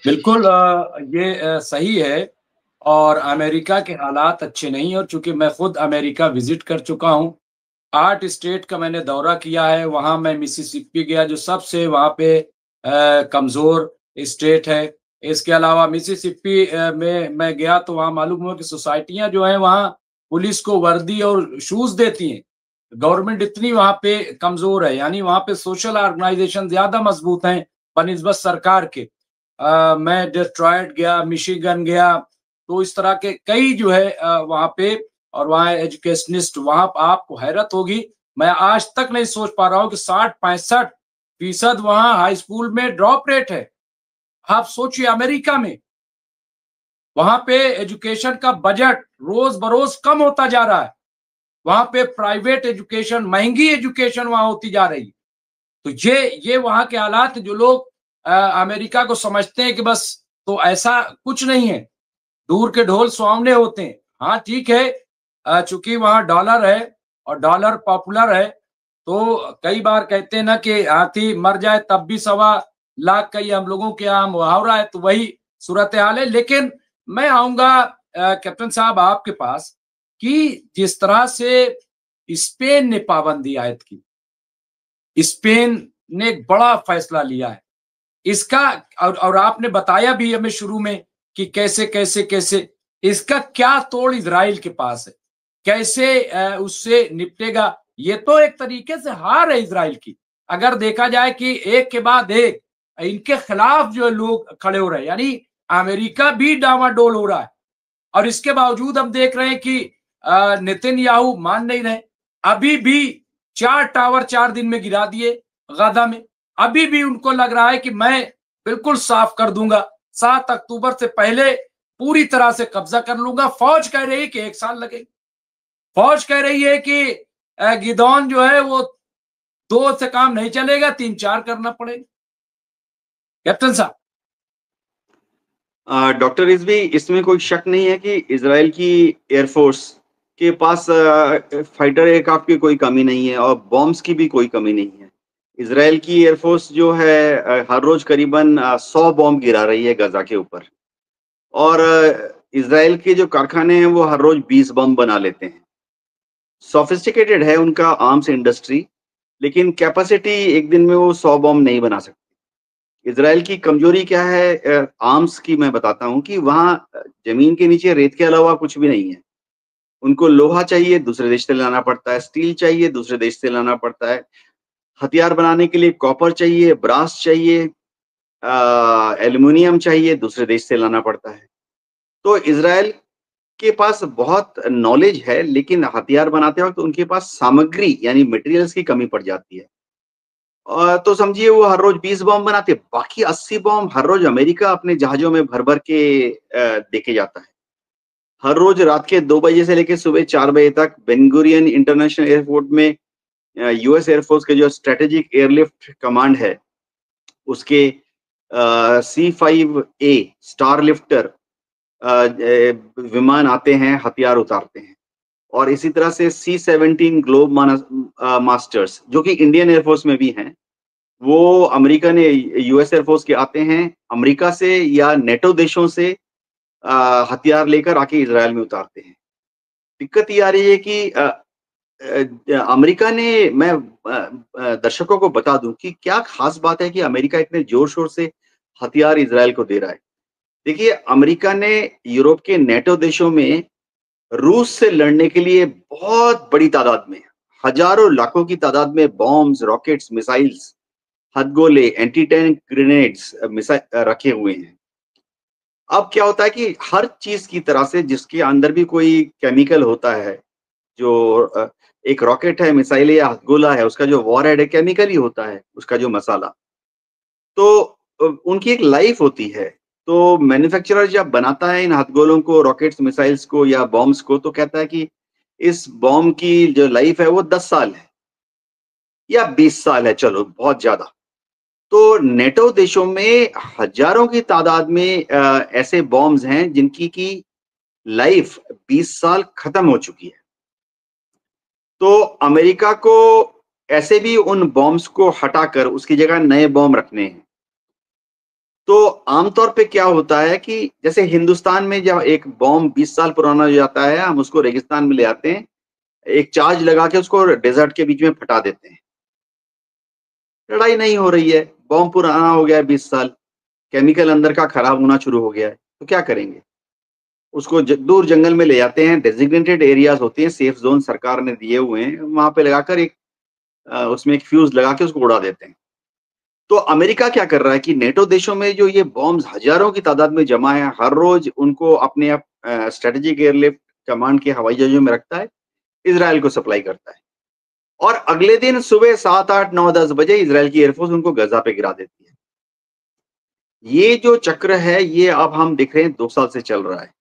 बिल्कुल ये सही है। और अमेरिका के हालात अच्छे नहीं हैं, और चूंकि मैं खुद अमेरिका विजिट कर चुका हूँ, 8 स्टेट का मैंने दौरा किया है। वहाँ मैं मिसिसिपी गया, जो सबसे वहाँ पे कमज़ोर स्टेट है। इसके अलावा मिसिसिपी में मैं गया तो वहाँ मालूम हुआ कि सोसाइटियाँ जो हैं वहाँ पुलिस को वर्दी और शूज़ देती हैं। गवर्नमेंट इतनी वहाँ पे कमज़ोर है, यानी वहाँ पे सोशल ऑर्गेनाइज़ेशन ज़्यादा मज़बूत हैं बनिस्बत सरकार के। मैं डेट्रॉयट गया, मिशिगन गया, तो इस तरह के कई जो है वहाँ पे, और वहाँ एजुकेशनिस्ट, वहाँ आपको हैरत होगी, मैं आज तक नहीं सोच पा रहा हूँ कि 60-65% वहाँ हाई स्कूल में ड्रॉप रेट है। आप सोचिए अमेरिका में, वहाँ पे एजुकेशन का बजट रोज-बरोज कम होता जा रहा है। वहाँ पे प्राइवेट एजुकेशन, महँगी एजुकेशन वहाँ होती जा रही है। तो ये वहाँ के हालात, जो लोग अमेरिका को समझते हैं कि बस, तो ऐसा कुछ नहीं है। दूर के ढोल सुहावने होते हैं। हाँ, ठीक है, चूँकि वहाँ डॉलर है और डॉलर पॉपुलर है, तो कई बार कहते हैं ना कि हाथी मर जाए तब भी सवा लाख का ही हम लोगों के यहाँ मुहावरा है, तो वही सूरत-ए-हाल है। लेकिन मैं आऊँगा कैप्टन साहब आपके पास, कि जिस तरह से स्पेन ने पाबंदी आयत की, स्पेन ने एक बड़ा फैसला लिया है। इसका, और आपने बताया भी हमें शुरू में कि कैसे इसका क्या तोड़ इज़राइल के पास है? कैसे उससे निपटेगा? ये तो एक तरीके से हार है इज़राइल की। अगर देखा जाए कि एक के बाद एक इनके खिलाफ जो लोग खड़े हो रहे हैं, यानी अमेरिका भी डामाडोल हो रहा है, और इसके बावजूद हम देख रहे हैं कि नेतन्याहू मान नहीं रहे। अभी भी 4 टावर 4 दिन में गिरा दिए गाज़ा में। अभी भी उनको लग रहा है कि मैं बिल्कुल साफ कर दूंगा, 7 अक्टूबर से पहले पूरी तरह से कब्जा कर लूंगा। फौज कह रही है कि 1 साल लगेगा। फौज कह रही है कि गिदौन जो है वो 2 से काम नहीं चलेगा, 3-4 करना पड़ेगा। कैप्टन साहब। डॉक्टर रिजवी, इसमें कोई शक नहीं है कि इजराइल की एयरफोर्स के पास फाइटर एयरक्राफ्ट की कोई कमी नहीं है और बॉम्ब्स की भी कोई कमी नहीं है। इजराइल की एयरफोर्स जो है हर रोज करीबन 100 बॉम्ब गिरा रही है गजा के ऊपर। और इजराइल के जो कारखाने हैं वो हर रोज 20 बम बना लेते हैं। सोफिस्टिकेटेड है उनका आर्म्स इंडस्ट्री, लेकिन कैपेसिटी एक दिन में वो 100 बम नहीं बना सकते। इजराइल की कमजोरी क्या है आर्म्स की, मैं बताता हूँ कि वहाँ जमीन के नीचे रेत के अलावा कुछ भी नहीं है। उनको लोहा चाहिए, दूसरे देश से लाना पड़ता है, स्टील चाहिए, दूसरे देश से लाना पड़ता है, हथियार बनाने के लिए कॉपर चाहिए, ब्रास चाहिए, एल्युमिनियम चाहिए, दूसरे देश से लाना पड़ता है। तो इजराइल के पास बहुत नॉलेज है, लेकिन हथियार बनाते वक्त उनके पास सामग्री यानी मटेरियल्स की कमी पड़ जाती है। तो समझिए वो हर रोज 20 बॉम्ब बनाते, बाकी 80 बॉम्ब हर रोज अमेरिका अपने जहाजों में भर भर के देके जाता है। हर रोज रात के 2 बजे से लेकर सुबह 4 बजे तक बेन गुरियन इंटरनेशनल एयरपोर्ट में यूएस एयरफोर्स के जो स्ट्रेटेजिक एयरलिफ्ट कमांड है, उसके C5A स्टार लिफ्टर विमान आते हैं, हथियार उतारते हैं। और इसी तरह से C-17 ग्लोब मास्टर्स जो कि इंडियन एयरफोर्स में भी हैं, वो अमेरिका ने यूएस एयरफोर्स के आते हैं, अमेरिका से या नेटो देशों से हथियार लेकर आके इजराइल में उतारते हैं। दिक्कत ये आ रही है कि अमेरिका ने, मैं दर्शकों को बता दूं कि क्या खास बात है कि अमेरिका इतने जोर शोर से हथियार इजराइल को दे रहा है। देखिए, अमेरिका ने यूरोप के नेटो देशों में रूस से लड़ने के लिए बहुत बड़ी तादाद में, हजारों लाखों की तादाद में बॉम्ब्स, रॉकेट्स, मिसाइल्स, हथगोले, एंटी टैंक ग्रेनेड्स मिसाइल रखे हुए हैं। अब क्या होता है कि हर चीज की तरह से जिसके अंदर भी कोई केमिकल होता है, जो एक रॉकेट है, मिसाइल है या हथगोला है, उसका जो वॉरहेड है केमिकल ही होता है, उसका जो मसाला। तो उनकी एक लाइफ होती है। तो मैन्युफैक्चरर जब बनाता है इन हथगोलों को, रॉकेट्स, मिसाइल्स को या बॉम्ब्स को, तो कहता है कि इस बॉम्ब की जो लाइफ है वो 10 साल है या 20 साल है, चलो बहुत ज्यादा। तो नेटो देशों में हजारों की तादाद में ऐसे बॉम्ब्स हैं जिनकी की लाइफ 20 साल खत्म हो चुकी है। तो अमेरिका को ऐसे भी उन बॉम्ब्स को हटाकर उसकी जगह नए बॉम्ब रखने हैं। तो आमतौर पे क्या होता है कि जैसे हिंदुस्तान में जब एक बॉम्ब 20 साल पुराना हो जाता है, हम उसको रेगिस्तान में ले आते हैं, एक चार्ज लगा के उसको डेजर्ट के बीच में फटा देते हैं। लड़ाई नहीं हो रही है, बॉम्ब पुराना हो गया है 20 साल, केमिकल अंदर का खराब होना शुरू हो गया है, तो क्या करेंगे? उसको दूर जंगल में ले जाते हैं, डेजिग्नेटेड एरियाज होते हैं, सेफ जोन सरकार ने दिए हुए हैं, वहां पे लगाकर एक उसमें एक फ्यूज लगा के उसको उड़ा देते हैं। तो अमेरिका क्या कर रहा है कि नेटो देशों में जो ये बॉम्ब्स हजारों की तादाद में जमा है, हर रोज उनको अपने स्ट्रेटेजिक एयरलिफ्ट कमांड के हवाई जहाजों में रखता है, इजराइल को सप्लाई करता है। और अगले दिन सुबह 7, 8, 9, 10 बजे इजराइल की एयरफोर्स उनको गजा पे गिरा देती है। ये जो चक्र है, ये अब हम देख रहे हैं 2 साल से चल रहा है।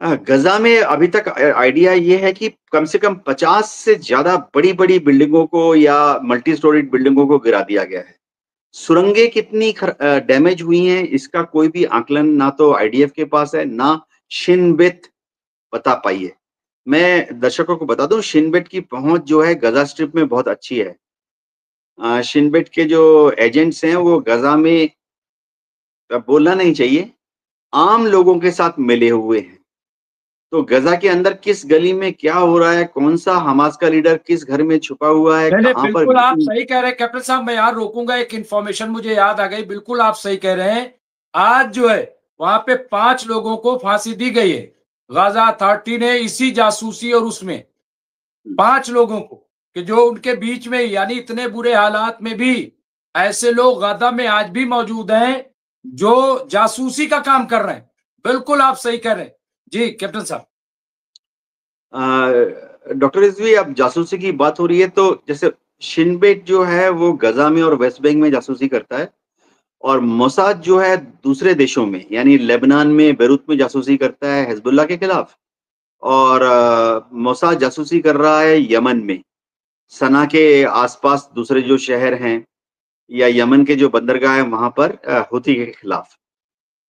गजा में अभी तक आइडिया ये है कि कम से कम 50 से ज्यादा बड़ी-बड़ी बिल्डिंगों को या मल्टी स्टोरीड बिल्डिंगों को गिरा दिया गया है। सुरंगें कितनी डैमेज हुई हैं, इसका कोई भी आकलन ना तो आईडीएफ के पास है, ना शिन बेत बता पाई है। मैं दर्शकों को बता दूं, शिन बेट की पहुंच जो है गजा स्ट्रिप में बहुत अच्छी है। शिन बेट के जो एजेंट्स हैं वो गजा में बोलना नहीं चाहिए, आम लोगों के साथ मिले हुए हैं। तो गजा के अंदर किस गली में क्या हो रहा है, कौन सा हमास का लीडर किस घर में छुपा हुआ है, नहीं नहीं, कहां पर बिल्कुल आप मीटिंग। सही कह रहे हैं कैप्टन साहब। मैं यहाँ रोकूंगा, एक इंफॉर्मेशन मुझे याद आ गई। बिल्कुल आप सही कह रहे हैं। आज जो है वहां पे 5 लोगों को फांसी दी गई है। गाजा अथॉरिटी ने इसी जासूसी और उसमें 5 लोगों को, कि जो उनके बीच में, यानी इतने बुरे हालात में भी ऐसे लोग गाजा में आज भी मौजूद हैं जो जासूसी का काम कर रहे हैं। बिल्कुल आप सही कह रहे हैं जी कैप्टन साहब। डॉक्टर रिजवी, अब जासूसी की बात हो रही है तो जैसे शिनबेट जो है वो गजा में और वेस्ट बैंक में जासूसी करता है, और मोसाद जो है दूसरे देशों में यानी लेबनान में, बेरूत में जासूसी करता है हिजबुल्लाह के खिलाफ, और मोसाद जासूसी कर रहा है यमन में, सना के आसपास दूसरे जो शहर हैं या यमन के जो बंदरगाह है वहां पर हुती के खिलाफ।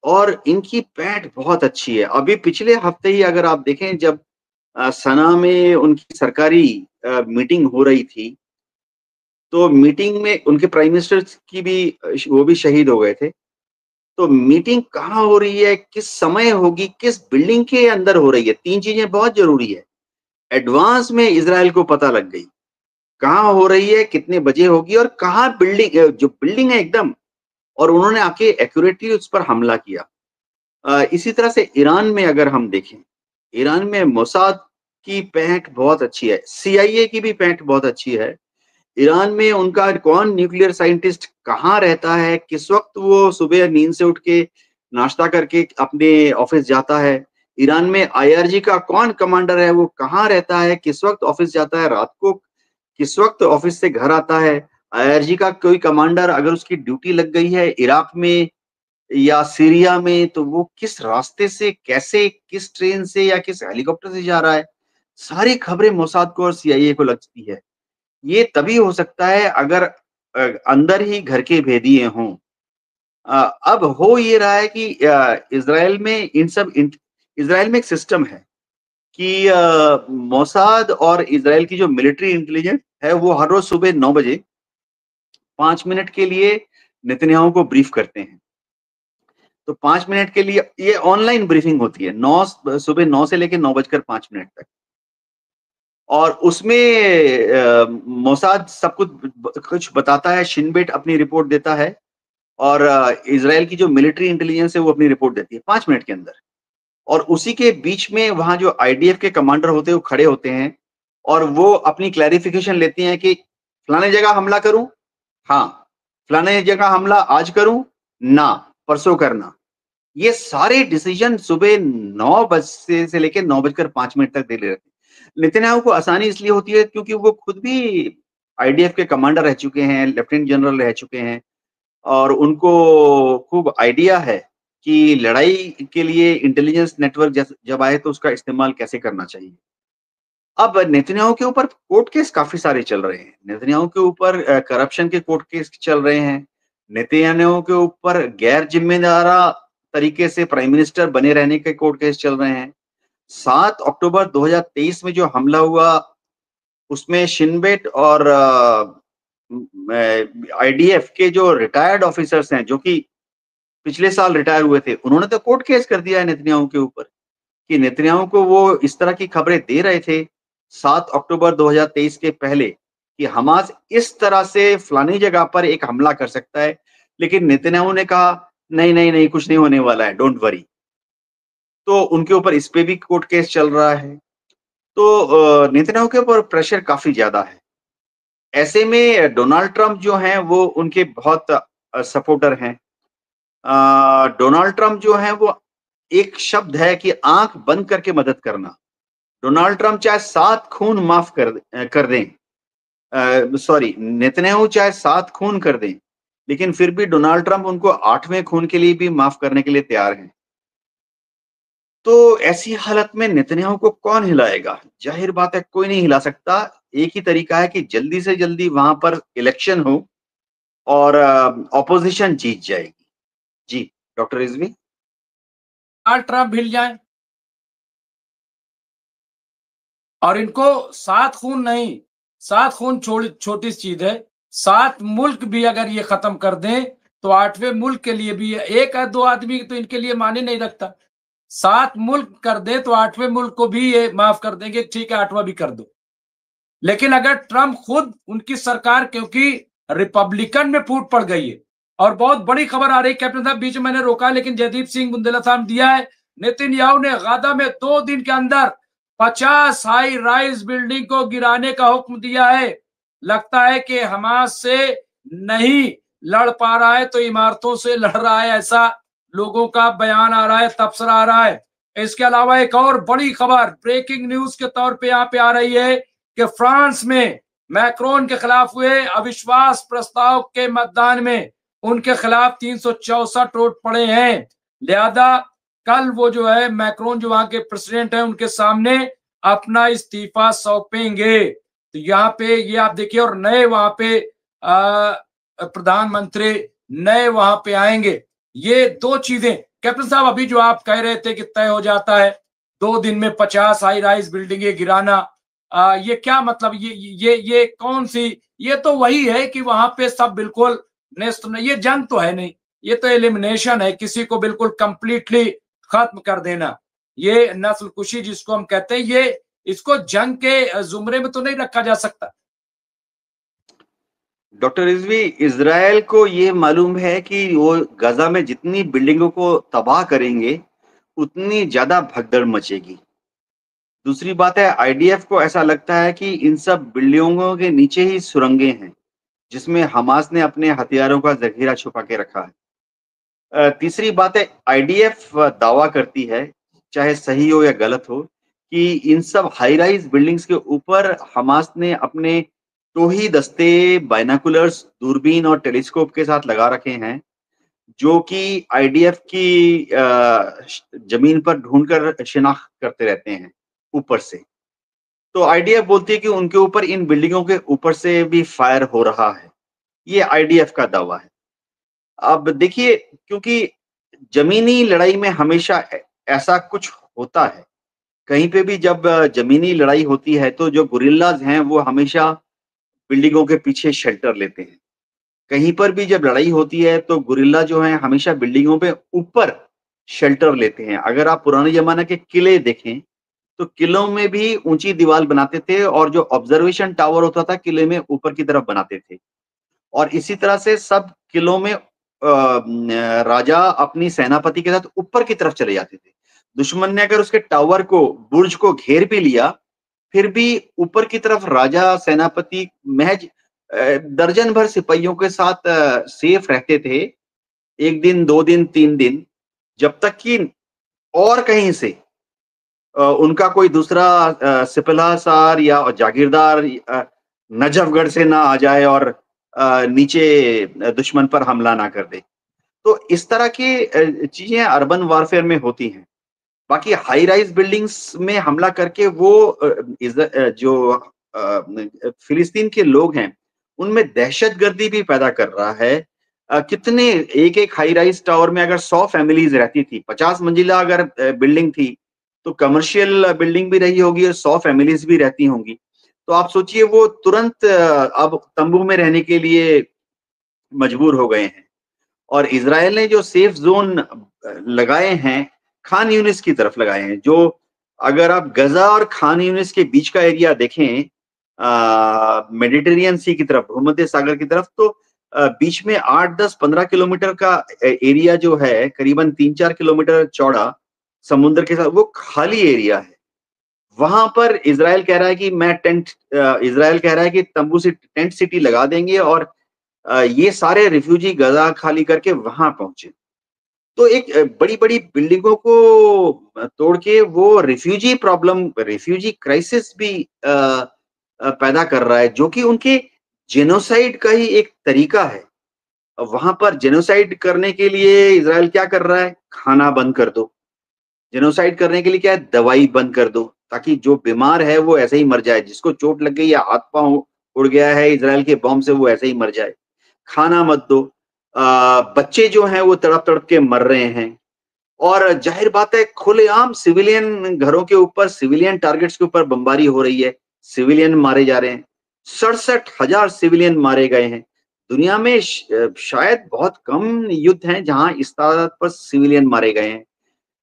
और इनकी पैठ बहुत अच्छी है। अभी पिछले हफ्ते ही अगर आप देखें, जब सना में उनकी सरकारी मीटिंग हो रही थी, तो मीटिंग में उनके प्राइम मिनिस्टर की भी वो भी शहीद हो गए थे। तो मीटिंग कहाँ हो रही है, किस समय होगी, किस बिल्डिंग के अंदर हो रही है, 3 चीजें बहुत जरूरी है। एडवांस में इजराइल को पता लग गई कहाँ हो रही है, कितने बजे होगी और कहाँ बिल्डिंग, जो बिल्डिंग है एकदम, और उन्होंने आके एक्यूरेटली उस पर हमला किया। इसी तरह से ईरान में अगर हम देखें, ईरान में मोसाद की पैठ बहुत अच्छी है, सीआईए की भी पैठ बहुत अच्छी है। ईरान में उनका कौन न्यूक्लियर साइंटिस्ट कहाँ रहता है, किस वक्त वो सुबह नींद से उठ के नाश्ता करके अपने ऑफिस जाता है। ईरान में आईआरजी का कौन कमांडर है, वो कहाँ रहता है, किस वक्त ऑफिस जाता है, रात को किस वक्त ऑफिस से घर आता है। आईआरजी का कोई कमांडर अगर उसकी ड्यूटी लग गई है इराक में या सीरिया में, तो वो किस रास्ते से, कैसे, किस ट्रेन से या किस हेलीकॉप्टर से जा रहा है, सारी खबरें मोसाद को और सीआईए को लगती है। ये तभी हो सकता है अगर अंदर ही घर के भेदिए हों। अब हो ये रहा है कि इज़राइल में इज़राइल में एक सिस्टम है कि मोसाद और इज़राइल की जो मिलिट्री इंटेलिजेंस है वो हर रोज सुबह 9 बजे 5 मिनट के लिए नेतन्याहू को ब्रीफ करते हैं। तो 5 मिनट के लिए ये ऑनलाइन ब्रीफिंग होती है, 9 सुबह 9 से लेके 9:05 तक। और उसमें मोसाद सब कुछ बताता है, शिन बेट अपनी रिपोर्ट देता है, और इज़राइल की जो मिलिट्री इंटेलिजेंस है वो अपनी रिपोर्ट देती है 5 मिनट के अंदर। और उसी के बीच में वहां जो आईडीएफ के कमांडर होते हैं वो खड़े होते हैं और वो अपनी क्लैरिफिकेशन लेते हैं कि फलाने जगह हमला करूं, हाँ, फलाने जगह हमला आज करूं, ना, परसों करना। ये सारे डिसीजन सुबह 9 बजे से लेकर 9:05 तक दे ले रहते हैं। नेतन्याहू को आसानी इसलिए होती है क्योंकि वो खुद भी आईडीएफ के कमांडर रह चुके हैं, लेफ्टिनेंट जनरल रह चुके हैं, और उनको खूब आइडिया है कि लड़ाई के लिए इंटेलिजेंस नेटवर्क जब आए तो उसका इस्तेमाल कैसे करना चाहिए। अब नेतन्याहू के ऊपर कोर्ट केस काफी सारे चल रहे हैं। नेतन्याहू के ऊपर करप्शन के कोर्ट केस चल रहे हैं। नेतन्याहू के ऊपर गैर जिम्मेदारा तरीके से प्राइम मिनिस्टर बने रहने के कोर्ट केस चल रहे हैं। 7 अक्टूबर 2023 में जो हमला हुआ उसमें शिनबेट और आईडीएफ के जो रिटायर्ड ऑफिसर्स हैं, जो कि पिछले साल रिटायर हुए थे, उन्होंने तो कोर्ट केस कर दिया है नेतन्याहू के ऊपर कि नेतन्याहू को वो इस तरह की खबरें दे रहे थे 7 अक्टूबर 2023 के पहले कि हमास इस तरह से फलानी जगह पर एक हमला कर सकता है, लेकिन नेतन्याहू ने कहा नहीं नहीं नहीं कुछ नहीं होने वाला है, डोंट वरी। तो उनके ऊपर इस पे भी कोर्ट केस चल रहा है। तो नेतन्याहू के ऊपर प्रेशर काफी ज्यादा है। ऐसे में डोनाल्ड ट्रंप जो हैं वो उनके बहुत सपोर्टर हैं। डोनाल्ड ट्रंप जो है वो एक शब्द है कि आंख बंद करके मदद करना। डोनाल्ड ट्रंप चाहे 7 खून माफ कर दें, सॉरी नेतन्याहू चाहे 7 खून कर दें, लेकिन फिर भी डोनाल्ड ट्रंप उनको 8वें खून के लिए भी माफ करने के लिए तैयार हैं। तो ऐसी हालत में नेतन्याहू को कौन हिलाएगा? जाहिर बात है कोई नहीं हिला सकता। एक ही तरीका है कि जल्दी से जल्दी वहां पर इलेक्शन हो और ऑपोजिशन जीत जाएगी। जी डॉक्टर रिजवी। ट्रंप हिल जाए और इनको 7 खून नहीं, 7 खून छोटी चीज है, 7 मुल्क भी अगर ये खत्म कर दें तो 8वें मुल्क के लिए भी एक या 2 आदमी तो इनके लिए माने नहीं रखता। 7 मुल्क कर दे तो 8वें मुल्क को भी ये माफ कर देंगे, ठीक है 8वां भी कर दो। लेकिन अगर ट्रंप खुद, उनकी सरकार, क्योंकि रिपब्लिकन में फूट पड़ गई है और बहुत बड़ी खबर आ रही है, कैप्टन साहब बीच में मैंने रोका, लेकिन जयदीप सिंह बुंदेला साहब दिया है, नेतन्याहू ने गाजा में 2 दिन के अंदर 50 हाई राइज बिल्डिंग को गिराने का हुक्म दिया है। लगता है कि हमास से नहीं लड़ पा रहा है तो इमारतों से लड़ रहा है, ऐसा लोगों का बयान आ रहा है, तबसरा आ रहा है। इसके अलावा एक और बड़ी खबर ब्रेकिंग न्यूज के तौर पे यहाँ पे आ रही है कि फ्रांस में मैक्रोन के खिलाफ हुए अविश्वास प्रस्ताव के मतदान में उनके खिलाफ 364 वोट पड़े हैं। लिहाजा कल वो जो है मैक्रोन जो वहां के प्रेसिडेंट है उनके सामने अपना इस्तीफा सौंपेंगे। तो यहाँ पे ये आप देखिए, और नए वहां पे प्रधानमंत्री नए वहां पे आएंगे। ये 2 चीजें कैप्टन साहब अभी जो आप कह रहे थे कि तय हो जाता है 2 दिन में 50 हाई राइज बिल्डिंगे गिराना, ये क्या मतलब? ये कौन सी? ये तो वही है कि वहां पे सब बिल्कुल नेस्त नहीं, ये जंग तो है नहीं, ये तो एलिमिनेशन है, किसी को बिल्कुल कंप्लीटली खत्म कर देना। ये नस्ल कुशी जिसको हम कहते हैं, ये इसको जंग के जुमरे में तो नहीं रखा जा सकता। डॉक्टर रिजवी, इजराइल को ये मालूम है कि वो गजा में जितनी बिल्डिंगों को तबाह करेंगे उतनी ज्यादा भगदड़ मचेगी। दूसरी बात है, आईडीएफ को ऐसा लगता है कि इन सब बिल्डिंगों के नीचे ही सुरंगें हैं जिसमें हमास ने अपने हथियारों का जखीरा छुपा के रखा है। तीसरी बात है, आईडीएफ दावा करती है, चाहे सही हो या गलत हो, कि इन सब हाई राइज बिल्डिंग्स के ऊपर हमास ने अपने टोही दस्ते, बाइनाकुलर्स, दूरबीन और टेलीस्कोप के साथ लगा रखे हैं, जो कि आईडीएफ की जमीन पर ढूंढकर शिनाख्त करते रहते हैं ऊपर से। तो आईडीएफ बोलती है कि उनके ऊपर, इन बिल्डिंगों के ऊपर से भी फायर हो रहा है। ये आईडीएफ का दावा है। अब देखिए, क्योंकि जमीनी लड़ाई में हमेशा ऐसा कुछ होता है, कहीं पे भी जब जमीनी लड़ाई होती है तो जो गुरिल्लाज हैं वो हमेशा बिल्डिंगों के पीछे शेल्टर लेते हैं। कहीं पर भी जब लड़ाई होती है तो गुरिल्ला जो है हमेशा बिल्डिंगों पे ऊपर शेल्टर लेते हैं। अगर आप पुराने जमाने के किले देखें तो किलों में भी ऊंची दीवार बनाते थे और जो ऑब्जर्वेशन टावर होता था किले में ऊपर की तरफ बनाते थे। और इसी तरह से सब किलों में राजा अपनी सेनापति के साथ ऊपर की तरफ चले जाते थे। दुश्मन ने अगर उसके टावर को, बुर्ज को घेर भी लिया, फिर भी ऊपर की तरफ राजा, सेनापति महज दर्जन भर सिपाहियों के साथ सेफ रहते थे, 1 दिन, 2 दिन, 3 दिन, जब तक कि और कहीं से उनका कोई दूसरा सिपला सार या जागीरदार नजफगढ़ से ना आ जाए और नीचे दुश्मन पर हमला ना कर दे। तो इस तरह की चीजें अर्बन वारफेयर में होती हैं। बाकी हाई राइज बिल्डिंग्स में हमला करके वो जो फिलिस्तीन के लोग हैं उनमें दहशतगर्दी भी पैदा कर रहा है। कितने, एक हाई राइज टावर में अगर 100 फैमिलीज रहती थी, 50 मंजिला अगर बिल्डिंग थी, तो कमर्शियल बिल्डिंग भी रही होगी और 100 फैमिलीज भी रहती होंगी। तो आप सोचिए वो तुरंत अब तंबू में रहने के लिए मजबूर हो गए हैं। और इजराइल ने जो सेफ जोन लगाए हैं खान यूनिस की तरफ लगाए हैं, जो अगर आप गजा और खान यूनिस के बीच का एरिया देखें मेडिटेरियन सी की तरफ, भूमध्य सागर की तरफ, तो बीच में 8, 10, 15 किलोमीटर का एरिया जो है करीबन 3-4 किलोमीटर चौड़ा समुद्र के साथ, वो खाली एरिया है। वहां पर इजराइल कह रहा है कि इजराइल कह रहा है कि तंबू से टेंट सिटी लगा देंगे और ये सारे रिफ्यूजी गजा खाली करके वहां पहुंचे। तो एक बड़ी बड़ी बिल्डिंगों को तोड़ के वो रिफ्यूजी क्राइसिस भी पैदा कर रहा है, जो कि उनके जेनोसाइड का ही एक तरीका है। वहां पर जेनोसाइड करने के लिए इजराइल क्या कर रहा है? खाना बंद कर दो। जेनोसाइड करने के लिए क्या है? दवाई बंद कर दो, ताकि जो बीमार है वो ऐसे ही मर जाए, जिसको चोट लग गई या हाथ पांव उड़ गया है इजराइल के बॉम्ब से, वो ऐसे ही मर जाए। खाना मत दो। बच्चे जो हैं वो तड़प तड़प के मर रहे हैं। और जाहिर बात है खुलेआम सिविलियन घरों के ऊपर, सिविलियन टारगेट्स के ऊपर बमबारी हो रही है, सिविलियन मारे जा रहे हैं। 67,000 सिविलियन मारे गए हैं। दुनिया में शायद बहुत कम युद्ध हैं जहां इस तादाद पर सिविलियन मारे गए हैं।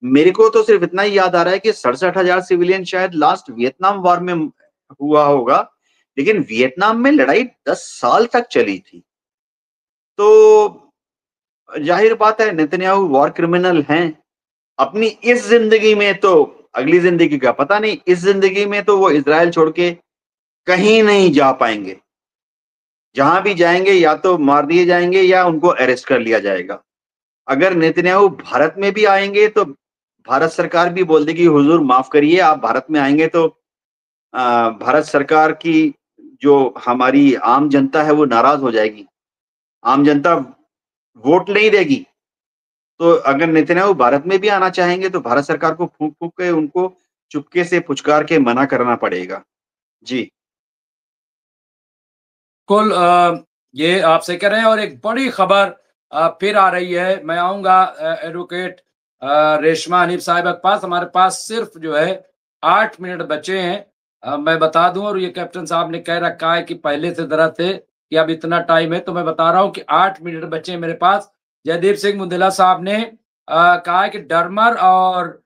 मेरे को तो सिर्फ इतना ही याद आ रहा है कि 67,000 सिविलियन शायद लास्ट वियतनाम वॉर में हुआ होगा, लेकिन वियतनाम में लड़ाई 10 साल तक चली थी। तो जाहिर बात है नेतन्याहू वॉर क्रिमिनल हैं। अपनी इस जिंदगी में तो, अगली जिंदगी का पता नहीं, इस जिंदगी में तो वो इजराइल छोड़ के कहीं नहीं जा पाएंगे। जहां भी जाएंगे या तो मार दिए जाएंगे या उनको अरेस्ट कर लिया जाएगा। अगर नेतन्याहू भारत में भी आएंगे तो भारत सरकार भी बोल देगी हुजूर माफ करिए, आप भारत में आएंगे तो भारत सरकार की जो हमारी आम जनता है वो नाराज हो जाएगी, आम जनता वोट नहीं देगी। तो अगर नेतन्याहू भारत में भी आना चाहेंगे तो भारत सरकार को फूंक फूंक के उनको चुपके से पुचकार के मना करना पड़ेगा। जी कुल ये आप सही कह रहे हैं। और एक बड़ी खबर फिर आ रही है। मैं आऊंगा एडवोकेट रेशमा हनीफ साहिबा के पास। हमारे पास सिर्फ जो है 8 मिनट बचे हैं। मैं बता दूं, और ये कैप्टन साहब ने कह रखा है कि पहले से जरा थे कि अब इतना टाइम है, तो मैं बता रहा हूं कि 8 मिनट बचे हैं मेरे पास। जयदीप सिंह मुंदेला साहब ने कहा है कि डरमर और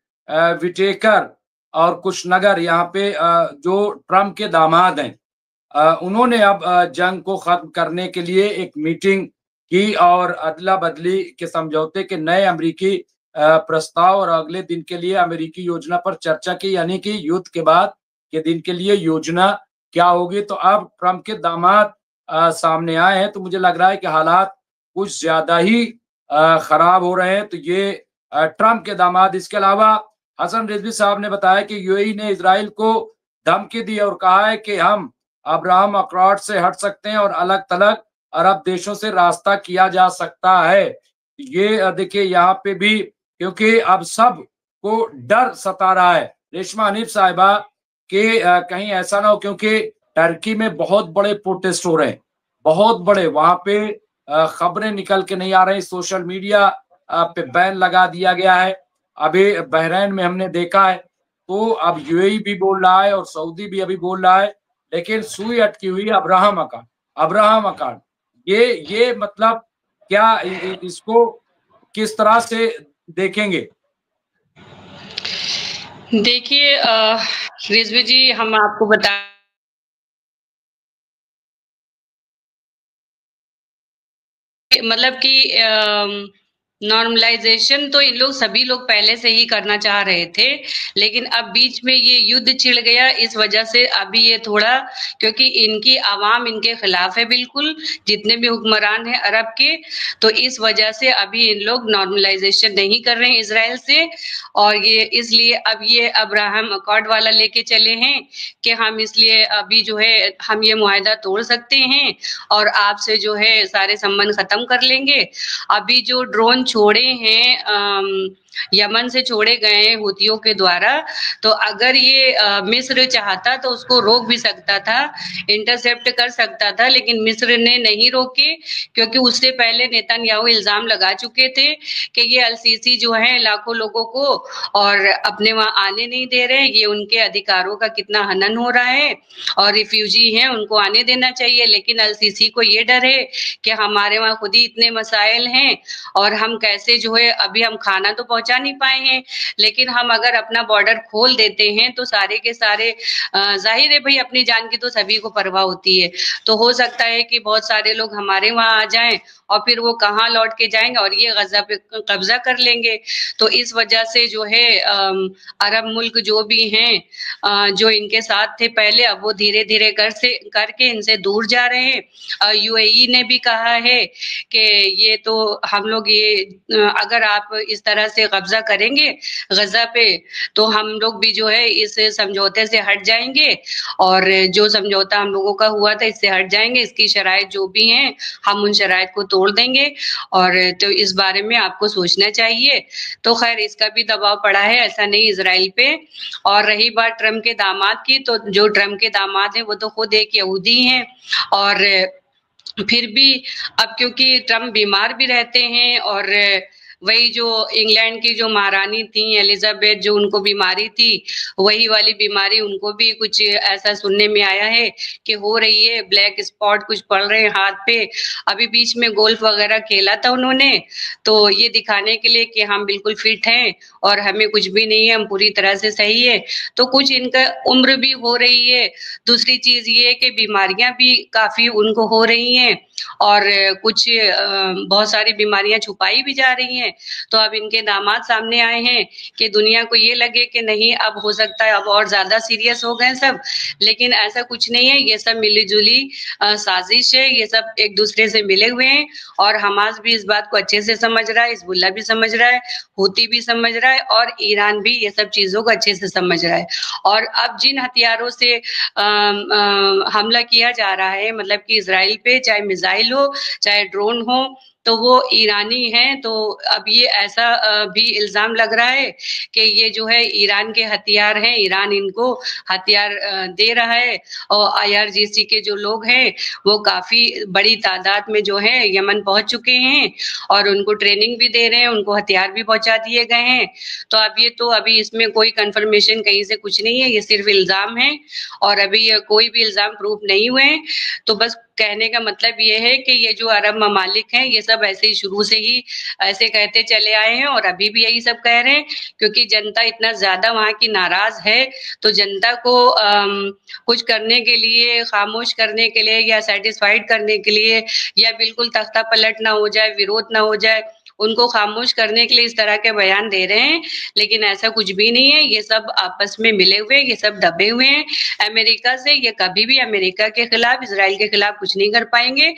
विटेकर और कुशनगर यहाँ पे जो ट्रम्प के दामाद हैं, उन्होंने अब जंग को खत्म करने के लिए एक मीटिंग की और अदला बदली के समझौते के नए अमेरिकी प्रस्ताव और अगले दिन के लिए अमेरिकी योजना पर चर्चा की, यानी कि युद्ध के बाद के दिन के लिए योजना क्या होगी। तो अब ट्रम्प के दामाद सामने आए हैं, तो मुझे लग रहा है कि हालात कुछ ज्यादा ही खराब हो रहे हैं। तो ये ट्रम्प के दामाद, इसके अलावा हसन रिजवी साहब ने बताया कि यूएई ने इजराइल को धमकी दी और कहा है कि हम अब्राहम अकॉर्ड से हट सकते हैं और अलग थलग अरब देशों से रास्ता किया जा सकता है। ये देखिए यहाँ पे भी, क्योंकि अब सब को डर सता रहा है रेशमा हनीफ साहिबा कि कहीं ऐसा ना हो, क्योंकि टर्की में बहुत बड़े प्रोटेस्ट हो रहे हैं, बहुत बड़े। वहां पे खबरें निकल के नहीं आ रही, सोशल मीडिया पे बैन लगा दिया गया है। अभी बहरीन में हमने देखा है। तो अब यूएई भी बोल रहा है और सऊदी भी अभी बोल रहा है, लेकिन सुई अटकी हुई अब्राहम अकार्ड। ये मतलब क्या इसको किस तरह से देखेंगे? देखिए रिजवी जी, हम आपको बता मतलब कि नॉर्मलाइजेशन तो इन लोग सभी लोग पहले से ही करना चाह रहे थे, लेकिन अब बीच में ये युद्ध छिड़ गया, इस वजह से अभी ये थोड़ा, क्योंकि इनकी आवाम इनके खिलाफ है बिल्कुल, जितने भी हुक्मरान हैं अरब के, तो इस वजह से अभी इन लोग नॉर्मलाइजेशन नहीं कर रहे हैं इजराइल से। और ये इसलिए अब ये अब्राहम अकॉर्ड वाला लेके चले हैं कि हम इसलिए अभी जो है हम ये मुआहदा तोड़ सकते हैं और आपसे जो है सारे संबंध खत्म कर लेंगे। अभी जो ड्रोन छोड़े हैं यमन से छोड़े गए हैं हुतियों के द्वारा। तो अगर ये मिस्र चाहता तो उसको रोक भी सकता था, इंटरसेप्ट कर सकता था, लेकिन मिस्र ने नहीं रोके, क्योंकि उससे पहले नेतन्याहू इल्जाम लगा चुके थे कि ये अल-सीसी जो है लाखों लोगों को और अपने वहां आने नहीं दे रहे, ये उनके अधिकारों का कितना हनन हो रहा है, और रिफ्यूजी हैं उनको आने देना चाहिए। लेकिन अल-सीसी को ये डर है कि हमारे वहां खुद ही इतने मसाइल हैं और हम कैसे जो है, अभी हम खाना तो पहुंचा नहीं पाए हैं, लेकिन हम अगर अपना बॉर्डर खोल देते हैं तो सारे के सारे, जाहिर है भाई अपनी जान की तो सभी को परवाह होती है, तो हो सकता है कि बहुत सारे लोग हमारे वहां आ जाएं और फिर वो कहाँ लौट के जाएंगे और ये गजा पे कब्जा कर लेंगे। तो इस वजह से जो है अरब मुल्क जो भी हैं, जो इनके साथ थे पहले, अब वो धीरे धीरे करके इनसे दूर जा रहे हैं। यूएई ने भी कहा है कि ये तो हम लोग ये अगर आप इस तरह से कब्जा करेंगे गजा पे तो हम लोग भी जो है इस समझौते से हट जाएंगे, और जो समझौता हम लोगों का हुआ था इससे हट जाएंगे, इसकी शराइत जो भी हैं हम उन शराइत को तोड़ देंगे, और तो इस बारे में आपको सोचना चाहिए। तो खैर इसका भी दबाव पड़ा है, ऐसा नहीं इजराइल पे। और रही बात ट्रम्प के दामाद की, तो जो ट्रम्प के दामाद हैं वो तो खुद एक यहूदी हैं, और फिर भी अब क्योंकि ट्रम्प बीमार भी रहते हैं, और वही जो इंग्लैंड की जो महारानी थी एलिजाबेथ, जो उनको बीमारी थी, वही वाली बीमारी उनको भी कुछ ऐसा सुनने में आया है कि हो रही है, ब्लैक स्पॉट कुछ पड़ रहे हैं हाथ पे। अभी बीच में गोल्फ वगैरह खेला था उन्होंने, तो ये दिखाने के लिए कि हम बिल्कुल फिट हैं और हमें कुछ भी नहीं है, हम पूरी तरह से सही है। तो कुछ इनका उम्र भी हो रही है, दूसरी चीज ये है कि बीमारियां भी काफी उनको हो रही हैं, और कुछ बहुत सारी बीमारियां छुपाई भी जा रही हैं। तो अब इनके दामाद सामने आए हैं कि दुनिया को ये लगे कि नहीं अब हो सकता है अब और ज्यादा सीरियस हो गए सब, लेकिन ऐसा कुछ नहीं है, ये सब मिलीजुली साजिश है, ये सब एक दूसरे से मिले हुए हैं, और हमास भी इस बात को अच्छे से समझ रहा है, हिजबुल्लाह भी समझ रहा है, हूती भी समझ रहा है, और ईरान भी ये सब चीजों को अच्छे से समझ रहा है। और अब जिन हथियारों से हमला किया जा रहा है, मतलब कि इजराइल पे, चाहे मिसाइल हो चाहे ड्रोन हो, तो वो ईरानी हैं। तो अब ये ऐसा भी इल्जाम लग रहा है कि ये जो है ईरान के हथियार हैं, ईरान इनको हथियार दे रहा है, और IRGC के जो लोग हैं वो काफी बड़ी तादाद में जो है यमन पहुंच चुके हैं, और उनको ट्रेनिंग भी दे रहे हैं, उनको हथियार भी पहुंचा दिए गए हैं। तो अब ये तो अभी इसमें कोई कंफर्मेशन कहीं से कुछ नहीं है, ये सिर्फ इल्जाम है, और अभी ये कोई भी इल्जाम प्रूफ नहीं हुए हैं। तो बस कहने का मतलब ये है कि ये जो अरब ममालिक हैं ये सब ऐसे ही शुरू से ही ऐसे कहते चले आए हैं, और अभी भी यही सब कह रहे हैं, क्योंकि जनता इतना ज्यादा वहां की नाराज है। तो जनता को कुछ करने के लिए, खामोश करने के लिए, या सेटिस्फाइड करने के लिए, या बिल्कुल तख्ता पलट ना हो जाए, विरोध ना हो जाए, उनको खामोश करने के लिए इस तरह के बयान दे रहे हैं। लेकिन ऐसा कुछ भी नहीं है, ये सब आपस में मिले हुए, ये सब दबे हुए हैं अमेरिका से। ये कभी भी अमेरिका के खिलाफ, इजराइल के खिलाफ कुछ नहीं कर पाएंगे,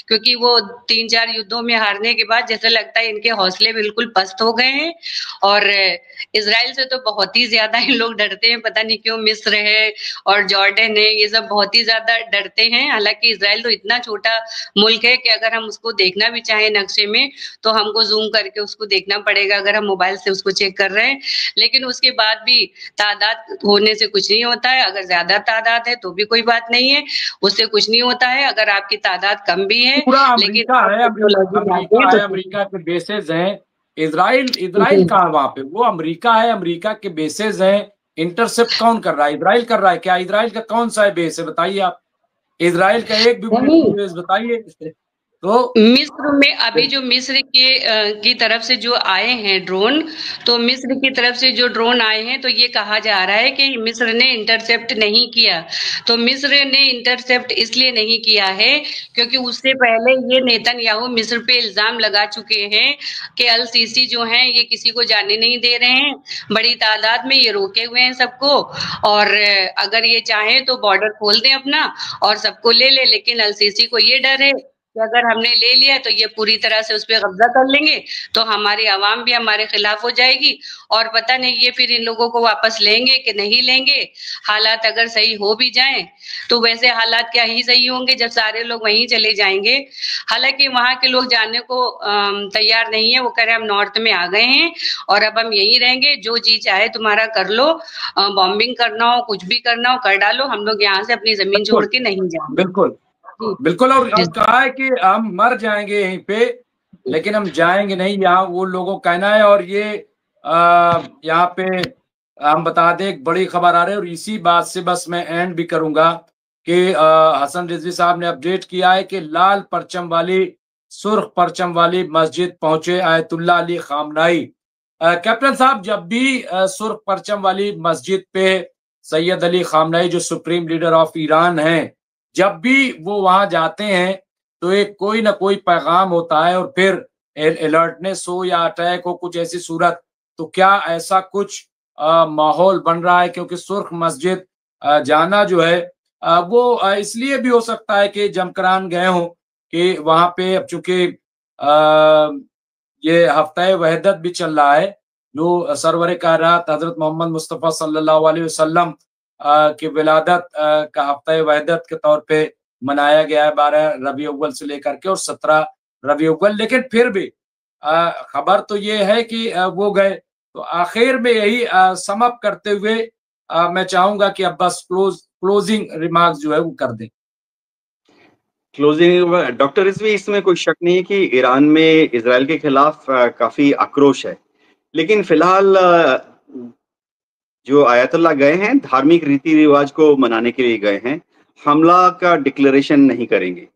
क्योंकि वो 3-4 युद्धों में हारने के बाद जैसे लगता है इनके हौसले बिल्कुल पस्त हो गए हैं। और इजराइल से तो बहुत ही ज्यादा इन लोग डरते हैं, पता नहीं क्यों। मिस्र है और जॉर्डन है, ये सब बहुत ही ज्यादा डरते हैं। हालांकि इजराइल तो इतना छोटा मुल्क है कि अगर हम उसको देखना भी चाहें नक्शे में तो हमको जूम करके उसको देखना पड़ेगा, अगर हम मोबाइल से उसको चेक कर रहे हैं। लेकिन उसके बाद भी तादाद होने से कुछ नहीं होता है, अगर ज्यादा तादाद है तो भी कोई बात नहीं है, उससे कुछ नहीं होता है। अगर आपकी तादाद कम भी है, पूरा लेकिन अमेरिका है, अमेरिका के बेसेस हैं। इजराइल कहाँ वहां पे? वो अमेरिका है, अमेरिका के बेसेस हैं। इंटरसेप्ट कौन कर रहा है? इजराइल कर रहा है क्या? इजराइल का कौन सा बेस है बताइए आप? इजराइल का एक भी बेस बताइए। तो मिस्र में अभी जो मिस्र की तरफ से जो आए हैं ड्रोन, तो मिस्र की तरफ से जो ड्रोन आए हैं, तो ये कहा जा रहा है कि मिस्र ने इंटरसेप्ट नहीं किया। तो मिस्र ने इंटरसेप्ट इसलिए नहीं किया है क्योंकि उससे पहले ये नेतन्याहू मिस्र पे इल्जाम लगा चुके हैं कि अल-सीसी जो हैं ये किसी को जाने नहीं दे रहे हैं, बड़ी तादाद में ये रोके हुए हैं सबको, और अगर ये चाहें तो बॉर्डर खोल दें अपना और सबको ले ले। लेकिन अल-सीसी को ये डर है कि अगर हमने ले लिया तो ये पूरी तरह से उस पर कब्जा कर लेंगे, तो हमारी आवाम भी हमारे खिलाफ हो जाएगी, और पता नहीं ये फिर इन लोगों को वापस लेंगे कि नहीं लेंगे। हालात अगर सही हो भी जाएं तो वैसे हालात क्या ही सही होंगे जब सारे लोग वहीं चले जाएंगे। हालांकि वहां के लोग जाने को तैयार नहीं है, वो कह रहे हम नॉर्थ में आ गए हैं और अब हम यहीं रहेंगे, जो जी चाहे तुम्हारा कर लो, बॉम्बिंग करना हो, कुछ भी करना हो कर डालो, हम लोग यहाँ से अपनी जमीन छोड़ के नहीं जाएंगे। बिल्कुल बिल्कुल। और कहा है कि हम मर जाएंगे यहीं पे, लेकिन हम जाएंगे नहीं, यहाँ वो लोगों का कहना है। और ये यहाँ पे हम बता दें, एक बड़ी खबर आ रही है और इसी बात से बस मैं एंड भी करूंगा कि हसन रिजवी साहब ने अपडेट किया है कि लाल परचम वाली, सुर्ख परचम वाली मस्जिद पहुंचे आयतुल्ला अली खामनाई। कैप्टन साहब, जब भी सुर्ख परचम वाली मस्जिद पे सैयद अली खामनाई जो सुप्रीम लीडर ऑफ ईरान हैं, जब भी वो वहां जाते हैं तो एक कोई ना कोई पैगाम होता है, और फिर अलर्टनेस हो या अटैक हो, कुछ ऐसी सूरत। तो क्या ऐसा कुछ माहौल बन रहा है? क्योंकि सुर्ख मस्जिद जाना जो है वो इसलिए भी हो सकता है कि जमकरान गए हों कि वहां पे, अब चूंकि ये हफ्ता वहदत भी चल रहा है, जो सरवर कायनात हजरत मोहम्मद मुस्तफ़ा सल्लल्लाहु अलैहि वसल्लम की विलादत का हफ्ता वहदत के तौर पे मनाया गया है 12 रबी अव्वल से लेकर के और 17 रबी अव्वल। लेकिन फिर भी खबर तो ये है कि वो गए। तो आखिर में यही सम अप करते हुए मैं चाहूंगा कि अब बस क्लोजिंग रिमार्क्स जो है वो कर दें। क्लोजिंग डॉक्टर रिजवी, इसमें कोई शक नहीं है कि ईरान में इजराइल के खिलाफ काफी आक्रोश है, लेकिन फिलहाल जो आयतुल्लाह गए हैं धार्मिक रीति रिवाज को मनाने के लिए गए हैं, हमला का डिक्लेरेशन नहीं करेंगे।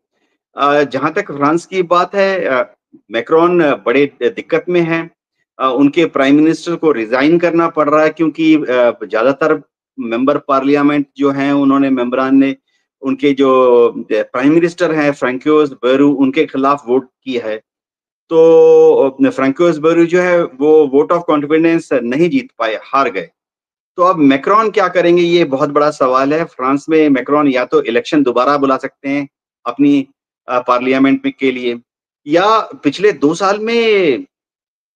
जहां तक फ्रांस की बात है, मैक्रोन बड़े दिक्कत में हैं। उनके प्राइम मिनिस्टर को रिजाइन करना पड़ रहा है क्योंकि ज्यादातर मेंबर पार्लियामेंट जो हैं, उन्होंने मेंबरान ने उनके जो प्राइम मिनिस्टर हैं फ्रैंकोइस बायरू, उनके खिलाफ वोट की है। तो फ्रैंकोइस बायरू जो है वो वोट ऑफ कॉन्फिडेंस नहीं जीत पाए, हार गए। तो अब मैक्रोन क्या करेंगे, ये बहुत बड़ा सवाल है। फ्रांस में मैक्रोन या तो इलेक्शन दोबारा बुला सकते हैं अपनी पार्लियामेंट में के लिए, या पिछले 2 साल में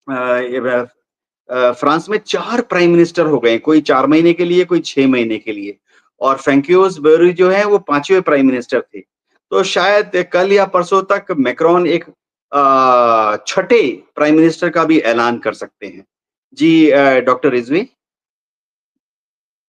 फ्रांस में 4 प्राइम मिनिस्टर हो गए, कोई 4 महीने के लिए, कोई 6 महीने के लिए, और फ्रैंकोइस बायरू जो है वो 5वें प्राइम मिनिस्टर थे। तो शायद कल या परसों तक मैक्रोन एक 6ठे प्राइम मिनिस्टर का भी ऐलान कर सकते हैं। जी डॉक्टर रिजवी।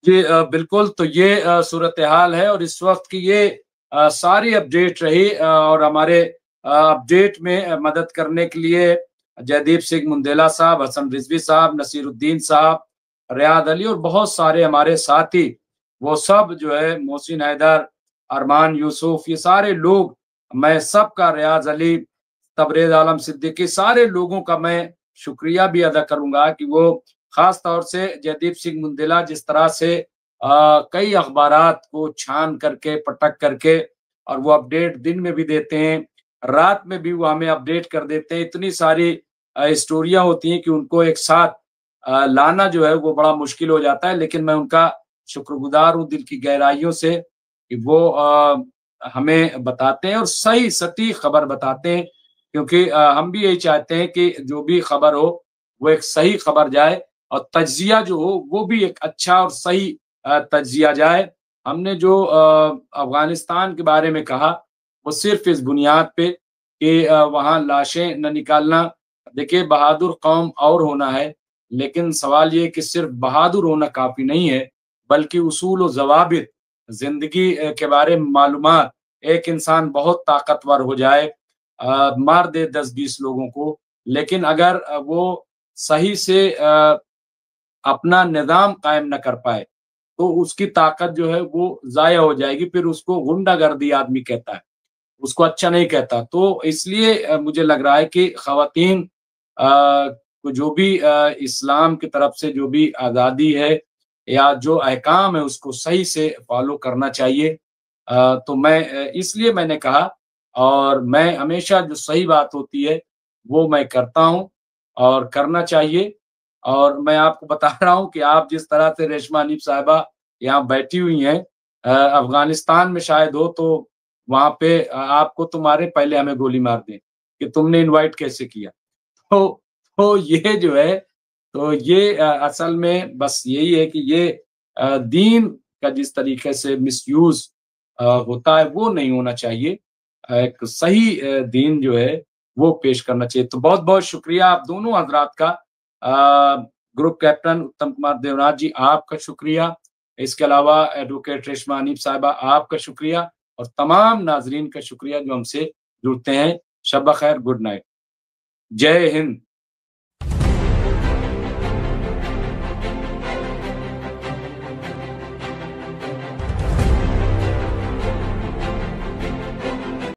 जी बिल्कुल। तो ये सूरत हाल है और इस वक्त की ये सारी अपडेट रही, और हमारे अपडेट में मदद करने के लिए जयदीप सिंह मुंदेला साहब, हसन रिजवी साहब, नसीरुद्दीन साहब, रियाद अली और बहुत सारे हमारे साथी, वो सब जो है, मोहसिन हैदर, अरमान यूसुफ, ये सारे लोग, मैं सबका, रियाज अली, तबरेज आलम सिद्दीकी, सारे लोगों का मैं शुक्रिया भी अदा करूंगा कि वो खास तौर से जयदीप सिंह मुंदेला जिस तरह से कई अखबारात को छान करके, पटक करके, और वो अपडेट दिन में भी देते हैं, रात में भी वो हमें अपडेट कर देते हैं। इतनी सारी स्टोरियां होती हैं कि उनको एक साथ लाना जो है वो बड़ा मुश्किल हो जाता है। लेकिन मैं उनका शुक्रगुजार हूँ दिल की गहराइयों से कि वो हमें बताते हैं और सही सटीक खबर बताते हैं, क्योंकि हम भी यही चाहते हैं कि जो भी खबर हो वो एक सही खबर जाए, और तज्जिया जो हो वो भी एक अच्छा और सही तज्जिया जाए। हमने जो अफगानिस्तान के बारे में कहा वो सिर्फ इस बुनियाद पे कि वहाँ लाशें न निकालना। देखिए, बहादुर कौम और होना है, लेकिन सवाल ये कि सिर्फ बहादुर होना काफी नहीं है, बल्कि उसूल और ज़वाबित, जिंदगी के बारे में मालूमात। एक इंसान बहुत ताकतवर हो जाए, मार दे 10-20 लोगों को, लेकिन अगर वो सही से अपना निज़ाम कायम न कर पाए तो उसकी ताकत जो है वो ज़ाया हो जाएगी। फिर उसको गुंडागर्दी आदमी कहता है, उसको अच्छा नहीं कहता। तो इसलिए मुझे लग रहा है कि ख़वातीन को जो भी इस्लाम की तरफ से जो भी आज़ादी है या जो अहकाम है उसको सही से फॉलो करना चाहिए। तो मैं इसलिए मैंने कहा, और मैं हमेशा जो सही बात होती है वो मैं करता हूँ और करना चाहिए। और मैं आपको बता रहा हूँ कि आप जिस तरह से रेशमा हनीफ साहिबा यहाँ बैठी हुई हैं, अफगानिस्तान में शायद हो तो वहां पे आपको तुम्हारे पहले हमें गोली मार दें कि तुमने इनवाइट कैसे किया। तो ये जो है, तो ये असल में बस यही है कि ये दीन का जिस तरीके से मिसयूज होता है वो नहीं होना चाहिए। एक सही दीन जो है वो पेश करना चाहिए। तो बहुत बहुत शुक्रिया आप दोनों हजरात का। ग्रुप कैप्टन उत्तम कुमार देवनाथ जी, आपका शुक्रिया। इसके अलावा एडवोकेट रेशमा हनीफ साहिबा, आपका शुक्रिया। और तमाम नाजरीन का शुक्रिया जो हमसे जुड़ते हैं। शब खैर, गुड नाइट, जय हिंद।